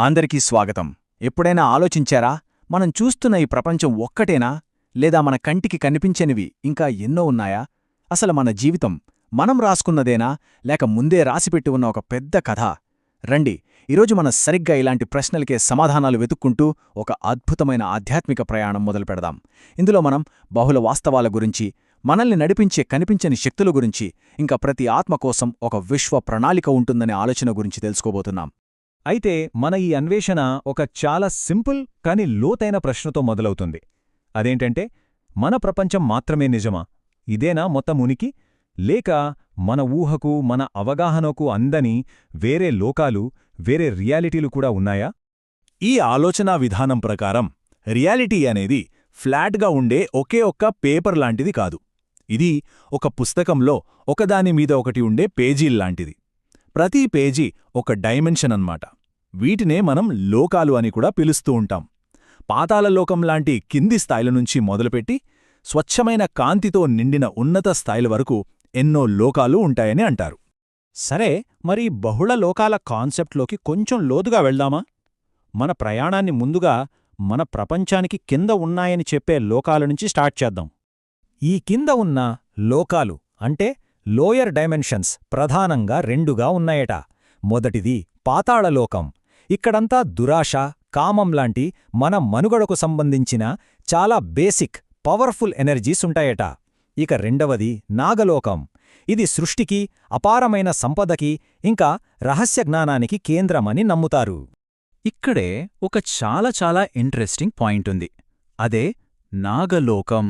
అందరికీ స్వాగతం. ఎప్పుడైనా ఆలోచించారా, మనం చూస్తున్న ఈ ప్రపంచం ఒక్కటేనా, లేదా మన కంటికి కనిపించనివి ఇంకా ఎన్నో ఉన్నాయా? అసలు మన జీవితం మనం రాసుకున్నదేనా, లేక ముందే రాసిపెట్టి ఉన్న ఒక పెద్ద కథ? రండి, ఈరోజు మనం సరిగ్గా ఇలాంటి ప్రశ్నలకే సమాధానాలు వెతుక్కుంటూ ఒక అద్భుతమైన ఆధ్యాత్మిక ప్రయాణం మొదలుపెడదాం. ఇందులో మనం బహుళ వాస్తవాల గురించి, మనల్ని నడిపించే కనిపించని శక్తుల గురించి, ఇంకా ప్రతి ఆత్మ కోసం ఒక విశ్వ ప్రణాళిక ఉంటుందనే ఆలోచన గురించి తెలుసుకోబోతున్నాం. అయితే మన ఈ అన్వేషణ ఒక చాలా సింపుల్ కాని లోతైన ప్రశ్నతో మొదలవుతుంది. అదేంటంటే, మన ప్రపంచం మాత్రమే నిజమా? ఇదేనా మొత్తం ఉనికి? లేక మన ఊహకు, మన అవగాహనకు అందని వేరే లోకాలు, వేరే రియాలిటీలు కూడా ఉన్నాయా? ఈ ఆలోచనా విధానం ప్రకారం రియాలిటీ అనేది ఫ్లాట్గా ఉండే ఒకే ఒక్క పేపర్ లాంటిది కాదు. ఇది ఒక పుస్తకంలో ఒకదానిమీద ఒకటి ఉండే పేజీల్లాంటిది. ప్రతి పేజీ ఒక డైమెన్షన్ అన్నమాట. వీటినే మనం లోకాలు అని కూడా పిలుస్తూ ఉంటాం. పాతాళలోకంలాంటి కింది స్థాయిల నుంచి మొదలుపెట్టి స్వచ్ఛమైన కాంతితో నిండిన ఉన్నత స్థాయిల వరకు ఎన్నో లోకాలు ఉంటాయని అంటారు. సరే, మరి బహుళ లోకాల కాన్సెప్ట్లోకి కొంచెం లోతుగా వెళ్దామా? మన ప్రయాణాన్ని ముందుగా మన ప్రపంచానికి కింద ఉన్నాయని చెప్పే లోకాల నుంచి స్టార్ట్ చేద్దాం. ఈ కింద ఉన్న లోకాలు అంటే లోయర్ డైమెన్షన్స్ ప్రధానంగా రెండుగా ఉన్నాయట. మొదటిది పాతాళలోకం. ఇక్కడంతా దురాశ, కామంలాంటి మన మనుగడకు సంబంధించిన చాలా బేసిక్, పవర్ఫుల్ ఎనర్జీస్ ఉంటాయట. ఇక రెండవది నాగలోకం. ఇది సృష్టికి, అపారమైన సంపదకి, ఇంకా రహస్య జ్ఞానానికి కేంద్రమని నమ్ముతారు. ఇక్కడే ఒక చాలా ఇంట్రెస్టింగ్ పాయింట్ ఉంది. అదే నాగలోకం.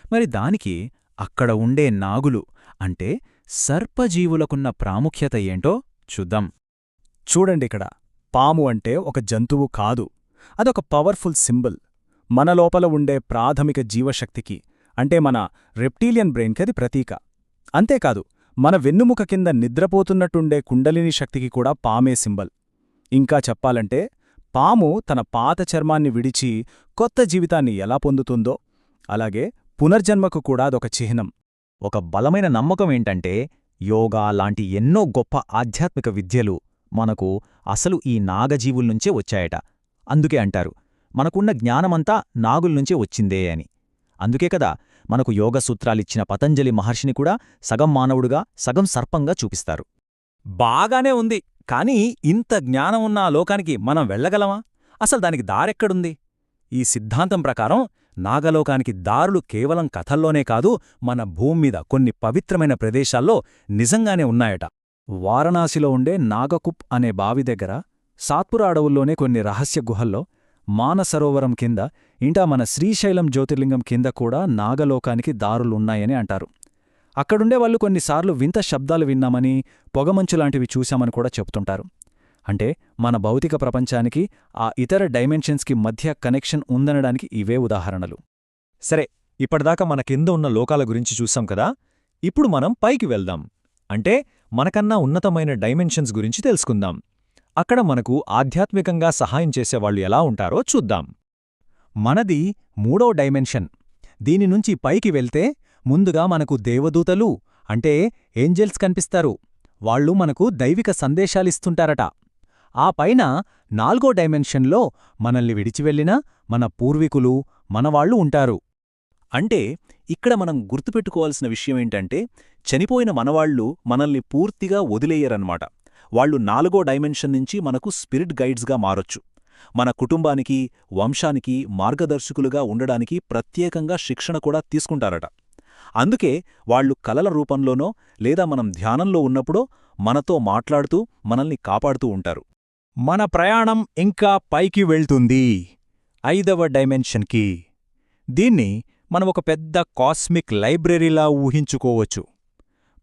మరి దానికి అక్కడ ఉండే నాగులు అంటే సర్పజీవులకున్న ప్రాముఖ్యత ఏంటో చూద్దాం. చూడండిక్కడ, పాము అంటే ఒక జంతువు కాదు, అదొక పవర్ఫుల్ సింబల్. మన లోపల ఉండే ప్రాథమిక జీవశక్తికి, అంటే మన రెప్టీలియన్ బ్రెయిన్కి అది ప్రతీక. అంతేకాదు, మన వెన్నుముక కింద నిద్రపోతున్నట్టుండే కుండలిని శక్తికి కూడా పామే సింబల్. ఇంకా చెప్పాలంటే, పాము తన పాత చర్మాన్ని విడిచి కొత్త జీవితాన్ని ఎలా పొందుతుందో, అలాగే పునర్జన్మకు కూడా అదొక చిహ్నం. ఒక బలమైన నమ్మకమేంటంటే, యోగా లాంటి ఎన్నో గొప్ప ఆధ్యాత్మిక విద్యలు మనకు అసలు ఈ నాగజీవుల్నుంచే వచ్చాయట. అందుకే అంటారు, మనకున్న జ్ఞానమంతా నాగుల్నుంచే వచ్చిందే అని. అందుకే కదా మనకు యోగసూత్రాలిచ్చిన పతంజలి మహర్షిని కూడా సగం మానవుడుగా, సగం సర్పంగా చూపిస్తారు. బాగానే ఉంది, కానీ ఇంత జ్ఞానం ఉన్న ఆ లోకానికి మనం వెళ్ళగలమా? అసలు దానికి దారెక్కడుంది? ఈ సిద్ధాంతం ప్రకారం నాగలోకానికి దారులు కేవలం కథల్లోనే కాదు, మన భూమ్మీద కొన్ని పవిత్రమైన ప్రదేశాల్లో నిజంగానే ఉన్నాయట. వారణాసిలో ఉండే నాగకుప్ అనే బావి దగ్గర, సాత్పుర అడవుల్లోనే కొన్ని రహస్య గుహల్లో, మానసరోవరం కింద, ఇంకా మన శ్రీశైలం జ్యోతిర్లింగం కింద కూడా నాగలోకానికి దారులున్నాయని అంటారు. అక్కడుండే వాళ్ళు కొన్నిసార్లు వింత శబ్దాలు విన్నామని, పొగమంచులాంటివి చూశామని కూడా చెప్తుంటారు. అంటే మన భౌతిక ప్రపంచానికి, ఆ ఇతర డైమెన్షన్స్కి మధ్య కనెక్షన్ ఉందనడానికి ఇవే ఉదాహరణలు. సరే, ఇప్పటిదాకా మన కింద ఉన్న లోకాల గురించి చూసాం కదా. ఇప్పుడు మనం పైకి వెళ్దాం. అంటే మనకన్నా ఉన్నతమైన డైమెన్షన్స్ గురించి తెలుసుకుందాం. అక్కడ మనకు ఆధ్యాత్మికంగా సహాయం చేసేవాళ్లు ఎలా ఉంటారో చూద్దాం. మనది 3వ డైమెన్షన్. దీనినుంచి పైకి వెళ్తే ముందుగా మనకు దేవదూతలు అంటే ఏంజెల్స్ కనిపిస్తారు. వాళ్ళు మనకు దైవిక సందేశాలిస్తుంటారట. ఆ పైన 4వ డైమెన్షన్లో మనల్ని విడిచివెళ్లిన మన పూర్వీకులు, మనవాళ్లు ఉంటారు. అంటే ఇక్కడ మనం గుర్తుపెట్టుకోవాల్సిన విషయమేంటంటే, చనిపోయిన మనవాళ్లు మనల్ని పూర్తిగా వదిలేయరన్నమాట. వాళ్లు 4వ డైమెన్షన్ నుంచి మనకు స్పిరిట్ గైడ్స్గా మారొచ్చు. మన కుటుంబానికి, వంశానికి మార్గదర్శకులుగా ఉండడానికి ప్రత్యేకంగా శిక్షణ కూడా తీసుకుంటారట. అందుకే వాళ్లు కలల రూపంలోనో లేదా మనం ధ్యానంలో ఉన్నప్పుడో మనతో మాట్లాడుతూ, మనల్ని కాపాడుతూ ఉంటారు. మన ప్రయాణం ఇంకా పైకి వెళ్తుంది 5వ డైమెన్షన్కి. దీన్ని మనం ఒక పెద్ద కాస్మిక్ లైబ్రరీలా ఊహించుకోవచ్చు.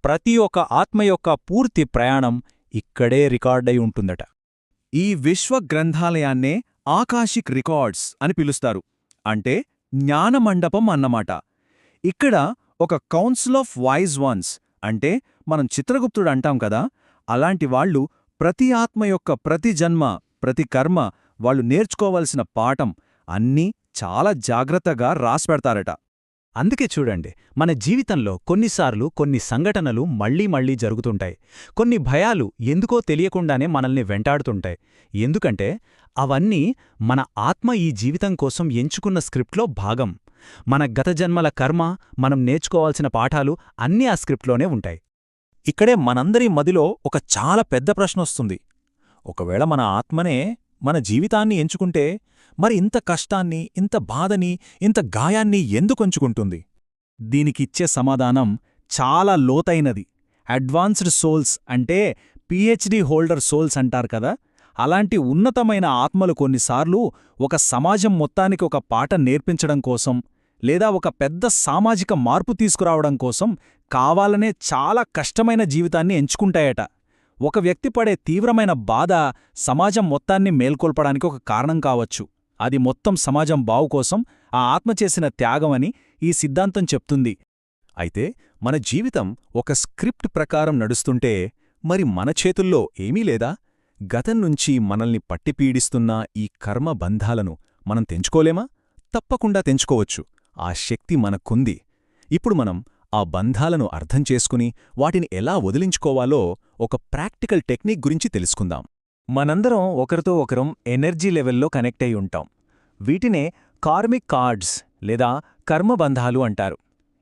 ప్రతి ఒక్క ఆత్మ యొక్క పూర్తి ప్రయాణం ఇక్కడే రికార్డై ఉంటుందట. ఈ విశ్వ గ్రంథాలయాన్నే ఆకాశిక్ రికార్డ్స్ అని పిలుస్తారు. అంటే జ్ఞానమండపం అన్నమాట. ఇక్కడ ఒక కౌన్సిల్ ఆఫ్ వైజ్ వన్స్, అంటే మనం చిత్రగుప్తుడు అంటాం కదా, అలాంటి వాళ్ళు ప్రతి ఆత్మ యొక్క ప్రతి జన్మ, ప్రతి కర్మ, వాళ్ళు నేర్చుకోవలసిన పాఠం అన్నీ చాలా జాగ్రత్తగా రాసిపెడతారట. అందుకే చూడండి, మన జీవితంలో కొన్నిసార్లు కొన్ని సంఘటనలు మళ్లీ మళ్లీ జరుగుతుంటాయి. కొన్ని భయాలు ఎందుకో తెలియకుండానే మనల్ని వెంటాడుతుంటాయి. ఎందుకంటే అవన్నీ మన ఆత్మ ఈ జీవితం కోసం ఎంచుకున్న స్క్రిప్ట్లో భాగం. మన గత జన్మల కర్మ, మనం నేర్చుకోవాల్సిన పాఠాలు అన్నీ ఆ స్క్రిప్ట్లోనే ఉంటాయి. ఇక్కడే మనందరి మదిలో ఒక చాలా పెద్ద ప్రశ్నొస్తుంది. ఒకవేళ మన ఆత్మనే మన జీవితాన్ని ఎంచుకుంటే మరి ఇంత కష్టాన్ని, ఇంత బాధని, ఇంత గాయాన్ని ఎందుకొంచుకుంటుంది? దీనికిచ్చే సమాధానం చాలా లోతైనది. అడ్వాన్స్డ్ సోల్స్ అంటే పీహెచ్డీ హోల్డర్ సోల్స్ అంటారు కదా, అలాంటి ఉన్నతమైన ఆత్మలు కొన్నిసార్లు ఒక సమాజం మొత్తానికి ఒక పాఠం నేర్పించడం కోసం, లేదా ఒక పెద్ద సామాజిక మార్పు తీసుకురావడం కోసం కావాలనే చాలా కష్టమైన జీవితాన్ని ఎంచుకుంటాయట. ఒక వ్యక్తి పడే తీవ్రమైన బాధ సమాజం మొత్తాన్ని మేల్కొల్పడానికి ఒక కారణం కావచ్చు. అది మొత్తం సమాజం బావు కోసం ఆ ఆత్మ చేసిన త్యాగమని ఈ సిద్ధాంతం చెప్తుంది. అయితే మన జీవితం ఒక స్క్రిప్ట్ ప్రకారం నడుస్తుంటే మరి మన చేతుల్లో ఏమీ లేదా? గతం నుంచి మనల్ని పట్టిపీడిస్తున్న ఈ కర్మ బంధాలను మనం తెంచుకోలేమా? తప్పకుండా తెంచుకోవచ్చు. ఆ శక్తి మనకుంది. ఇప్పుడు మనం ఆ బంధాలను అర్థం చేసుకుని వాటిని ఎలా వదిలించుకోవాలో ఒక ప్రాక్టికల్ టెక్నిక్ గురించి తెలుసుకుందాం. మనందరం ఒకరితో ఒకరం ఎనర్జీ లెవెల్లో కనెక్ట్ అయి ఉంటాం. వీటినే కార్మిక్ కార్డ్స్ లేదా కర్మబంధాలు అంటారు.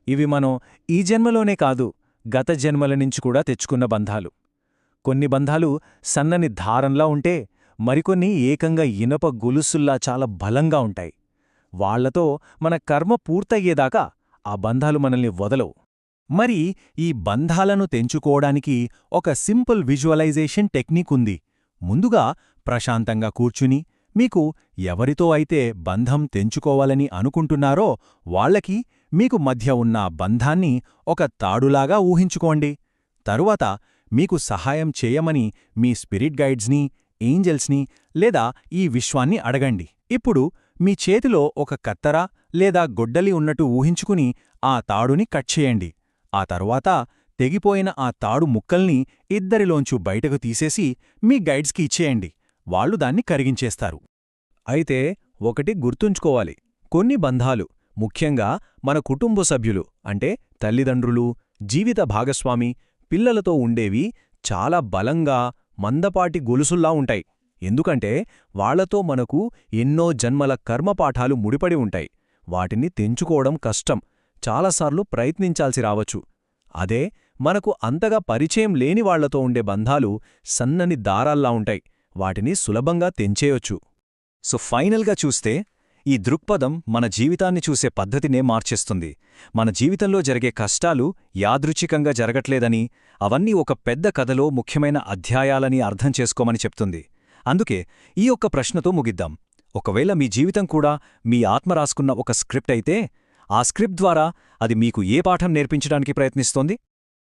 ఇవి మనం ఈ జన్మలోనే కాదు, గత జన్మల నుంచి కూడా తెచ్చుకున్న బంధాలు. కొన్ని బంధాలు సన్నని దారంలా ఉంటే, మరికొన్ని ఏకంగా ఇనప గొలుసుల్లా చాలా బలంగా ఉంటాయి. వాళ్లతో మన కర్మ పూర్తయ్యేదాకా ఆ బంధాలు మనల్ని వదలవు. మరి ఈ బంధాలను తెంచుకోవడానికి ఒక సింపుల్ విజువలైజేషన్ టెక్నిక్ ఉంది. ముందుగా ప్రశాంతంగా కూర్చుని, మీకు ఎవరితో అయితే బంధం తెంచుకోవాలని అనుకుంటున్నారో వాళ్లకి మీకు మధ్య ఉన్న బంధాన్ని ఒక తాడులాగా ఊహించుకోండి. తరువాత మీకు సహాయం చేయమని మీ స్పిరిట్ గైడ్స్ని, ఏంజెల్స్ని లేదా ఈ విశ్వాన్ని అడగండి. ఇప్పుడు మీ చేతిలో ఒక కత్తెర లేదా గొడ్డలి ఉన్నట్టు ఊహించుకుని ఆ తాడుని కట్ చేయండి. ఆ తరువాత తెగిపోయిన ఆ తాడు ముక్కల్ని ఇద్దరిలోంచు బయటకు తీసేసి మీ గైడ్స్కి ఇచ్చేయండి. వాళ్ళు దాన్ని కరిగించేస్తారు. అయితే ఒకటి గుర్తుంచుకోవాలి, కొన్ని బంధాలు, ముఖ్యంగా మన కుటుంబ సభ్యులు అంటే తల్లిదండ్రులు, జీవిత భాగస్వామి, పిల్లలతో ఉండేవి చాలా బలంగా, మందపాటి గొలుసుల్లా ఉంటాయి. ఎందుకంటే వాళ్లతో మనకు ఎన్నో జన్మల కర్మపాఠాలు ముడిపడి ఉంటాయి. వాటిని తెంచుకోవడం కష్టం, చాలాసార్లు ప్రయత్నించాల్సి రావచ్చు. అదే మనకు అంతగా పరిచయం లేని వాళ్లతో ఉండే బంధాలు సన్నని దారాల్లా ఉంటాయి. వాటిని సులభంగా తెంచేయొచ్చు. సో ఫైనల్గా చూస్తే ఈ దృక్పథం మన జీవితాన్ని చూసే పద్ధతినే మార్చేస్తుంది. మన జీవితంలో జరిగే కష్టాలు యాదృచ్ఛికంగా జరగట్లేదని, అవన్నీ ఒక పెద్ద కథలో ముఖ్యమైన అధ్యాయాలని అర్థం చేసుకోమని చెప్తుంది. అందుకే ఈ ఒక్క ప్రశ్నతో ముగిద్దాం. ఒకవేళ మీ జీవితం కూడా మీ ఆత్మ రాసుకున్న ఒక స్క్రిప్ట్ అయితే, ఆ స్క్రిప్ట్ ద్వారా అది మీకు ఏ పాఠం నేర్పించడానికి ప్రయత్నిస్తోంది?